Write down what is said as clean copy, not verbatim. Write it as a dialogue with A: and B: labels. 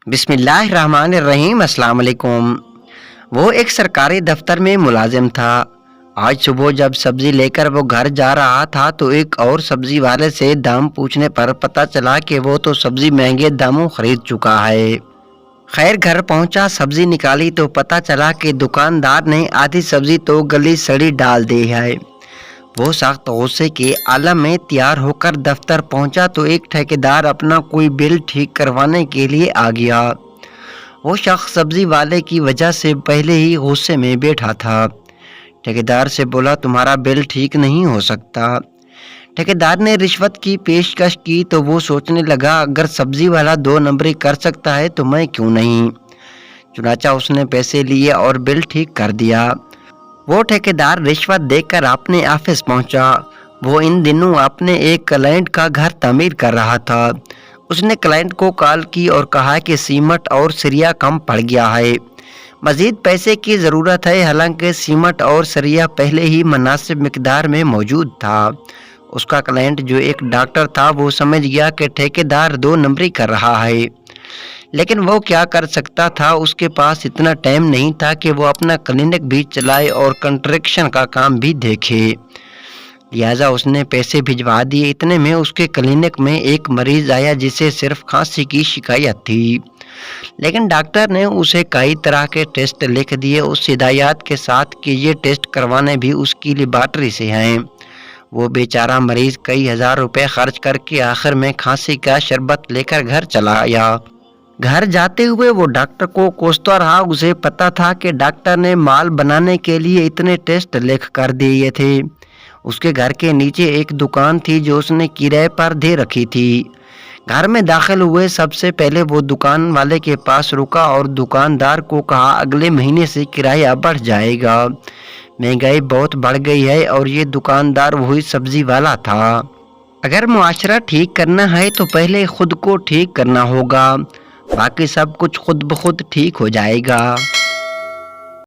A: बिस्मिल्लाहिर्रहमानिर्रहीम। अस्सलाम वालेकुम। वो एक सरकारी दफ्तर में मुलाजिम था। आज सुबह जब सब्जी लेकर वो घर जा रहा था तो एक और सब्जी वाले से दाम पूछने पर पता चला कि वो तो सब्जी महंगे दामों खरीद चुका है। खैर घर पहुंचा, सब्जी निकाली तो पता चला कि दुकानदार ने आधी सब्जी तो गली सड़ी डाल दी है। वो सख्त गुस्से के आलम में तैयार होकर दफ्तर पहुंचा तो एक ठेकेदार अपना कोई बिल ठीक करवाने के लिए आ गया। वो शख्स सब्जी वाले की वजह से पहले ही गुस्से में बैठा था। ठेकेदार से बोला, तुम्हारा बिल ठीक नहीं हो सकता। ठेकेदार ने रिश्वत की पेशकश की तो वो सोचने लगा, अगर सब्जी वाला 2 नंबरी कर सकता है तो मैं क्यों नहीं। चुनाचा उसने पैसे लिए और बिल ठीक कर दिया। वो ठेकेदार रिश्वत देकर अपने ऑफिस पहुंचा। वो इन दिनों अपने एक क्लाइंट का घर तामीर कर रहा था। उसने क्लाइंट को कॉल की और कहा कि सीमेंट और सरिया कम पड़ गया है, मज़ीद पैसे की ज़रूरत है। हालांकि सीमेंट और सरिया पहले ही मुनासिब मिकदार में मौजूद था। उसका क्लाइंट जो एक डॉक्टर था वो समझ गया कि ठेकेदार 2 नंबरी कर रहा है, लेकिन वो क्या कर सकता था। उसके पास इतना टाइम नहीं था कि वो अपना क्लिनिक भी चलाए और कंस्ट्रक्शन का काम भी देखे। लिहाजा उसने पैसे भिजवा दिए। इतने में उसके क्लिनिक में एक मरीज आया जिसे सिर्फ खांसी की शिकायत थी, लेकिन डॉक्टर ने उसे कई तरह के टेस्ट लिख दिए उस हिदायत के साथ कि ये टेस्ट करवाने भी उसकी लेबॉरेटरी से हैं। वो बेचारा मरीज कई हजार रुपए खर्च करके आखिर में खांसी का शरबत लेकर घर चला आया। घर जाते हुए वो डॉक्टर को कोसता रहा। उसे पता था कि डॉक्टर ने माल बनाने के लिए इतने टेस्ट लिख कर दिए थे। उसके घर के नीचे एक दुकान थी जो उसने किराए पर दे रखी थी। घर में दाखिल हुए सबसे पहले वो दुकान वाले के पास रुका और दुकानदार को कहा, अगले महीने से किराया बढ़ जाएगा, महंगाई बहुत बढ़ गई है। और ये दुकानदार वही सब्जी वाला था। अगर मुआशरा ठीक करना है तो पहले खुद को ठीक करना होगा, बाकी सब कुछ खुद ब खुद ठीक हो जाएगा।